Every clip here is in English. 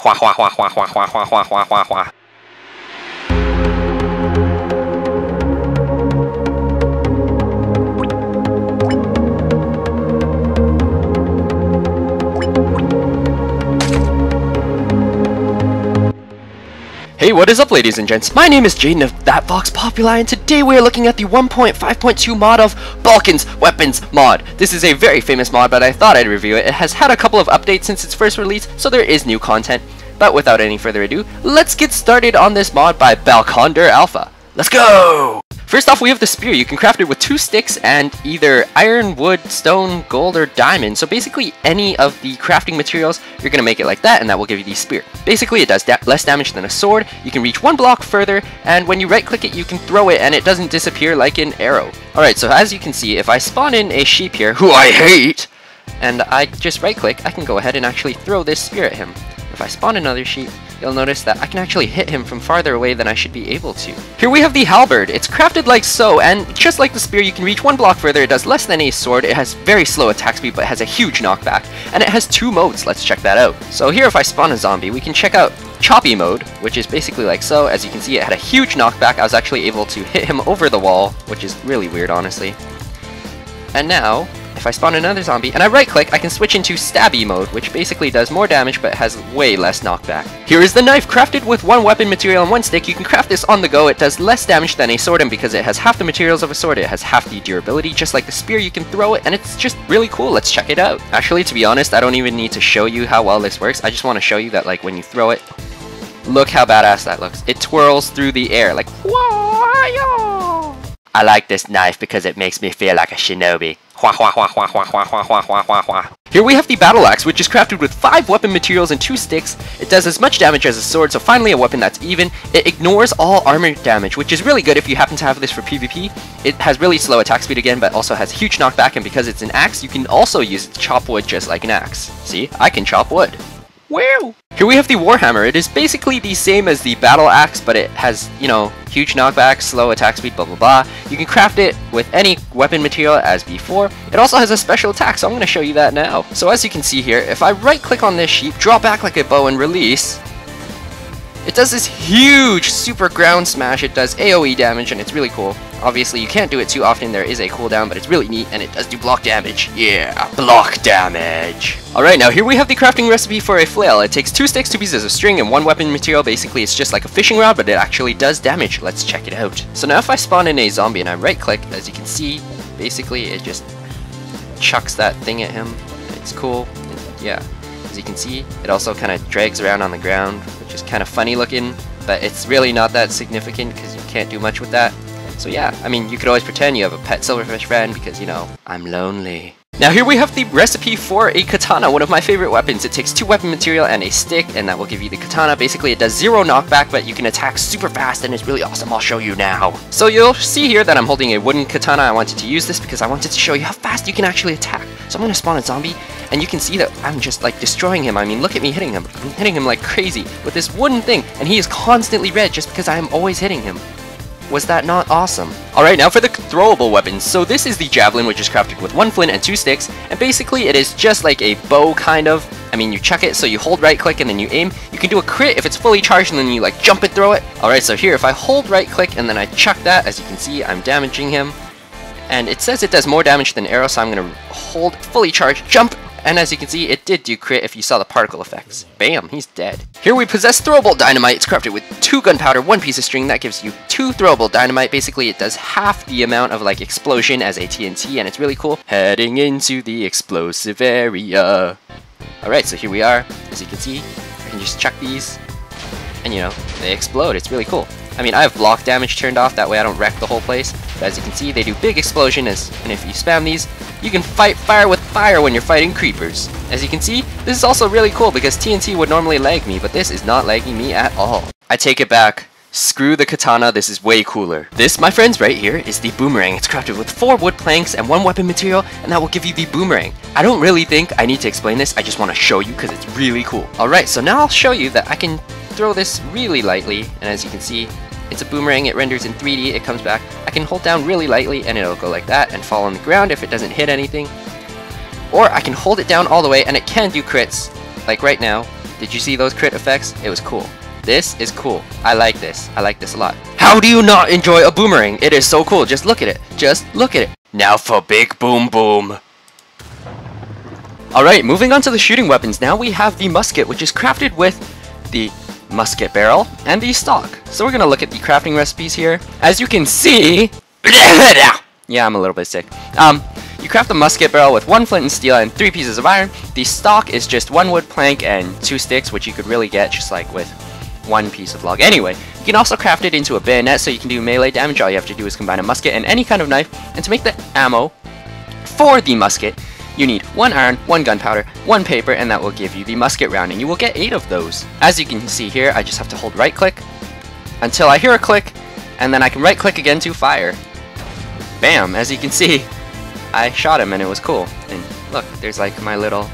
Hua hua hua hua hua hua hua hua hua hua hua. Hey, what is up, ladies and gents? My name is Jaden of That Fox Populi, and today we are looking at the 1.5.2 mod of Balkon'S Weapons mod. This is a very famous mod, but I thought I'd review it. It has had a couple of updates since its first release, so there is new content. But without any further ado, let's get started on this mod by Balkon'S Alpha. Let's go! First off, we have the spear. You can craft it with 2 sticks and either iron, wood, stone, gold, or diamond. So basically any of the crafting materials, you're going to make it like that, and that will give you the spear. Basically, it does less damage than a sword. You can reach 1 block further, and when you right click it, you can throw it, and it doesn't disappear like an arrow. Alright, so as you can see, if I spawn in a sheep here, who I hate, and I just right click, I can go ahead and actually throw this spear at him. If I spawn another sheep, you'll notice that I can actually hit him from farther away than I should be able to. Here we have the Halberd. It's crafted like so, and just like the spear, you can reach 1 block further. It does less than a sword. It has very slow attack speed, but has a huge knockback. And it has 2 modes. Let's check that out. So here, if I spawn a zombie, we can check out Choppy Mode, which is basically like so. As you can see, it had a huge knockback. I was actually able to hit him over the wall, which is really weird, honestly. And now, if I spawn another zombie and I right click, I can switch into Stabby Mode, which basically does more damage but has way less knockback. Here is the knife, crafted with 1 weapon material and 1 stick. You can craft this on the go. It does less damage than a sword, and because it has half the materials of a sword, it has half the durability. Just like the spear, you can throw it and it's just really cool. Let's check it out. Actually, to be honest, I don't even need to show you how well this works. I just want to show you that, like, when you throw it, look how badass that looks. It twirls through the air like, whoa! I like this knife because it makes me feel like a shinobi. Here we have the battle axe, which is crafted with 5 weapon materials and 2 sticks. It does as much damage as a sword, so finally a weapon that's even. It ignores all armor damage, which is really good if you happen to have this for PvP. It has really slow attack speed again, but also has huge knockback, and because it's an axe, you can also use it to chop wood just like an axe. See, I can chop wood. Woo! Here we have the Warhammer. It is basically the same as the battle axe, but it has, you know, huge knockback, slow attack speed, blah blah blah. You can craft it with any weapon material as before. It also has a special attack, so I'm going to show you that now. So as you can see here, if I right click on this sheep, draw back like a bow and release, it does this huge super ground smash. It does AoE damage, and it's really cool. Obviously, you can't do it too often. There is a cooldown, but it's really neat, and it does do block damage. Yeah, block damage. Alright, now here we have the crafting recipe for a flail. It takes 2 sticks, 2 pieces of string, and 1 weapon material. Basically, it's just like a fishing rod, but it actually does damage. Let's check it out. So now if I spawn in a zombie and I right-click, as you can see, basically it just chucks that thing at him. It's cool. Yeah, as you can see, it also kind of drags around on the ground, which is kind of funny looking, but it's really not that significant because you can't do much with that. So yeah, I mean, you could always pretend you have a pet silverfish friend because, you know, I'm lonely. Now here we have the recipe for a katana, one of my favorite weapons. It takes 2 weapon material and a stick, and that will give you the katana. Basically, it does 0 knockback, but you can attack super fast, and it's really awesome. I'll show you now. So you'll see here that I'm holding a wooden katana. I wanted to use this because I wanted to show you how fast you can actually attack. So I'm going to spawn a zombie, and you can see that I'm just like destroying him. I mean, look at me hitting him. I'm hitting him like crazy with this wooden thing, and he is constantly red just because I am always hitting him. Was that not awesome? Alright, now for the throwable weapons. So this is the Javelin, which is crafted with 1 flint and 2 sticks, and basically it is just like a bow, kind of. I mean, you chuck it, so you hold right click and then you aim. You can do a crit if it's fully charged and then you like jump and throw it. Alright, so here if I hold right click and then I chuck that, as you can see, I'm damaging him. And it says it does more damage than arrow, so I'm going to hold fully charged, jump, and as you can see, it did do crit if you saw the particle effects. Bam, he's dead. Here we possess throwable dynamite. It's crafted with 2 gunpowder, 1 piece of string. That gives you 2 throwable dynamite. Basically, it does half the amount of like explosion as a TNT, and it's really cool. Heading into the explosive area. Alright, so here we are. As you can see, I can just chuck these, and you know, they explode. It's really cool. I mean, I have block damage turned off, that way I don't wreck the whole place. But as you can see, they do big explosion, and if you spam these, you can fight fire with fire when you're fighting creepers. As you can see, this is also really cool because TNT would normally lag me, but this is not lagging me at all. I take it back. Screw the katana, this is way cooler. This, my friends, right here is the boomerang. It's crafted with 4 wood planks and 1 weapon material, and that will give you the boomerang. I don't really think I need to explain this, I just want to show you because it's really cool. Alright, so now I'll show you that I can throw this really lightly, and as you can see, it's a boomerang. It renders in 3D, it comes back. I can hold down really lightly and it'll go like that and fall on the ground if it doesn't hit anything. Or I can hold it down all the way and it can do crits, like right now. Did you see those crit effects? It was cool. This is cool. I like this. I like this a lot. How do you not enjoy a boomerang? It is so cool. Just look at it. Just look at it. Now for big boom boom. Alright, moving on to the shooting weapons. Now we have the musket, which is crafted with the musket barrel and the stock. So we're going to look at the crafting recipes here. As you can see... yeah, I'm a little bit sick. You craft the musket barrel with 1 flint and steel and 3 pieces of iron. The stock is just 1 wood plank and 2 sticks, which you could really get just like with 1 piece of log. Anyway, you can also craft it into a bayonet so you can do melee damage. All you have to do is combine a musket and any kind of knife. And to make the ammo for the musket, you need 1 iron, 1 gunpowder, 1 paper, and that will give you the musket round, and you will get 8 of those. As you can see here, I just have to hold right click until I hear a click, and then I can right click again to fire. Bam! As you can see, I shot him and it was cool. And look, there's like my little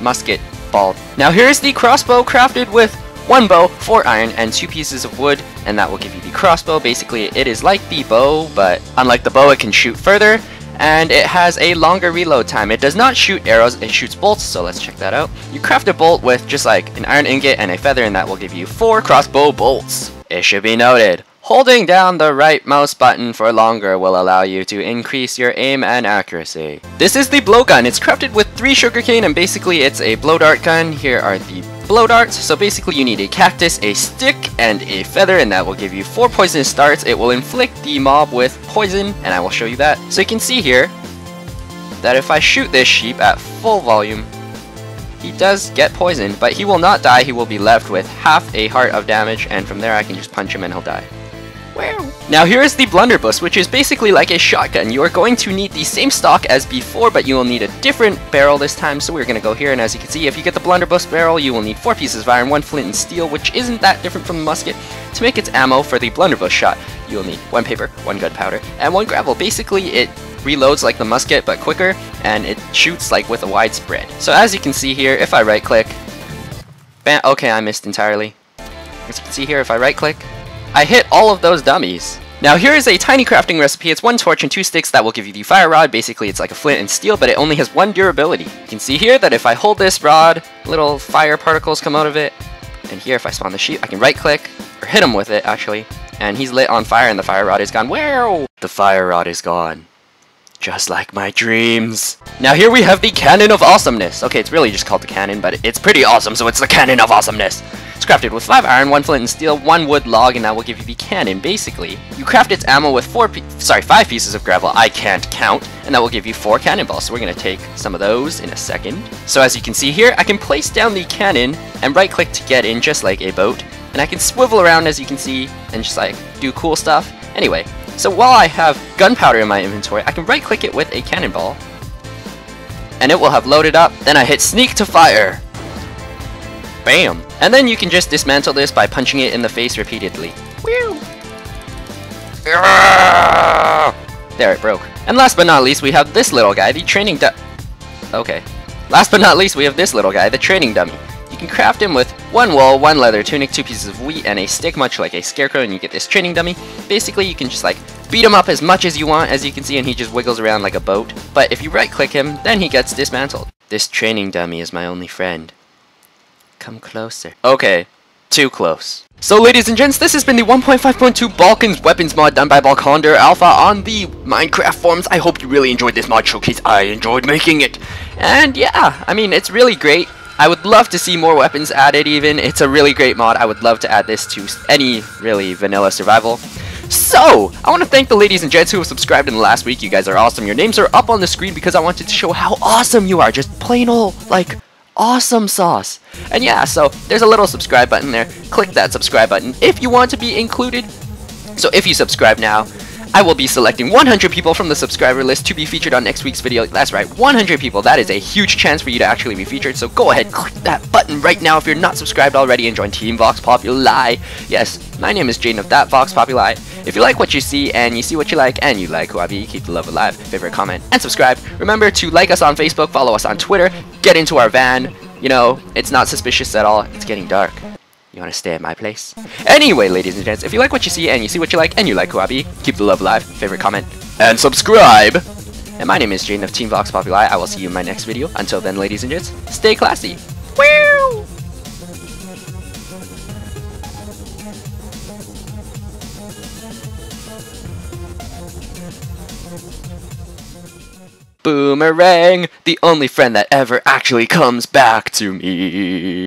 musket ball. Now here's the crossbow crafted with 1 bow, 4 iron, and 2 pieces of wood, and that will give you the crossbow. Basically, it is like the bow, but unlike the bow, it can shoot further, and it has a longer reload time. It does not shoot arrows, it shoots bolts, so let's check that out. You craft a bolt with just like an iron ingot and a feather, and that will give you 4 crossbow bolts. It should be noted, holding down the right mouse button for longer will allow you to increase your aim and accuracy. This is the blowgun. It's crafted with 3 sugarcane, and basically it's a blow dart gun. Here are the blow darts. So basically you need a cactus, a stick, and a feather, and that will give you 4 poisonous darts. It will inflict the mob with poison, and I will show you that. So you can see here that if I shoot this sheep at full volume, he does get poisoned, but he will not die. He will be left with half a heart of damage, and from there I can just punch him and he'll die. Wow. Now here is the blunderbuss, which is basically like a shotgun. You are going to need the same stock as before, but you will need a different barrel this time. So we're going to go here, and as you can see, if you get the blunderbuss barrel, you will need 4 pieces of iron, 1 flint and steel, which isn't that different from the musket. To make its ammo for the blunderbuss shot, you will need 1 paper, 1 gunpowder, and 1 gravel. Basically, it reloads like the musket, but quicker, and it shoots like with a wide spread. So as you can see here, if I right click, bam, okay, I missed entirely. As you can see here, if I right click, I hit all of those dummies. Now here is a tiny crafting recipe. It's 1 torch and 2 sticks that will give you the fire rod. Basically it's like a flint and steel, but it only has 1 durability. You can see here that if I hold this rod, little fire particles come out of it. And here if I spawn the sheep, I can right click, or hit him with it actually, and he's lit on fire and the fire rod is gone. Wow! The fire rod is gone. Just like my dreams. Now here we have the Cannon of Awesomeness. Okay, it's really just called the Cannon, but it's pretty awesome, so it's the Cannon of Awesomeness. It's crafted with 5 iron, 1 flint and steel, 1 wood log, and that will give you the cannon. Basically, you craft its ammo with 5 pieces of gravel. I can't count, and that will give you 4 cannonballs. So we're going to take some of those in a second. So as you can see here, I can place down the cannon and right click to get in just like a boat. And I can swivel around, as you can see, and just like do cool stuff. Anyway, so while I have gunpowder in my inventory, I can right click it with a cannonball, and it will have loaded up. Then I hit sneak to fire. Bam! And then you can just dismantle this by punching it in the face repeatedly. Woo! There, it broke. And last but not least, we have this little guy, the training Okay. Last but not least, we have this little guy, the training dummy. You can craft him with 1 wool, 1 leather tunic, 2 pieces of wheat, and a stick, much like a scarecrow, and you get this training dummy. Basically, you can just like beat him up as much as you want, as you can see, and he just wiggles around like a boat. But if you right click him, then he gets dismantled. This training dummy is my only friend. Come closer. Okay, too close. So ladies and gents, this has been the 1.5.2 Balkon'S Weapons mod done by Balkon'S Alpha on the Minecraft forums. I hope you really enjoyed this mod showcase. I enjoyed making it. And yeah, I mean, it's really great. I would love to see more weapons added even. It's a really great mod. I would love to add this to any really vanilla survival. So, I want to thank the ladies and gents who have subscribed in the last week. You guys are awesome. Your names are up on the screen because I wanted to show how awesome you are. Just plain old, like, awesome sauce. And yeah, so there's a little subscribe button there. Click that subscribe button if you want to be included. So if you subscribe now, I will be selecting 100 people from the subscriber list to be featured on next week's video. That's right, 100 people. That is a huge chance for you to actually be featured. So go ahead, click that button right now if you're not subscribed already and join Team Vox Populi. Yes, my name is Jaden of that Vox Populi. If you like what you see and you see what you like and you like who I be, keep the love alive, favorite, comment, and subscribe. Remember to like us on Facebook, follow us on Twitter, get into our van. You know, it's not suspicious at all. It's getting dark. You want to stay at my place? Anyway, ladies and gents, if you like what you see and you see what you like and you like who I be, keep the love alive, favorite, comment, and subscribe. And my name is Jaden of Team Vox Populi. I will see you in my next video. Until then, ladies and gents, stay classy. Woo! Boomerang, the only friend that ever actually comes back to me.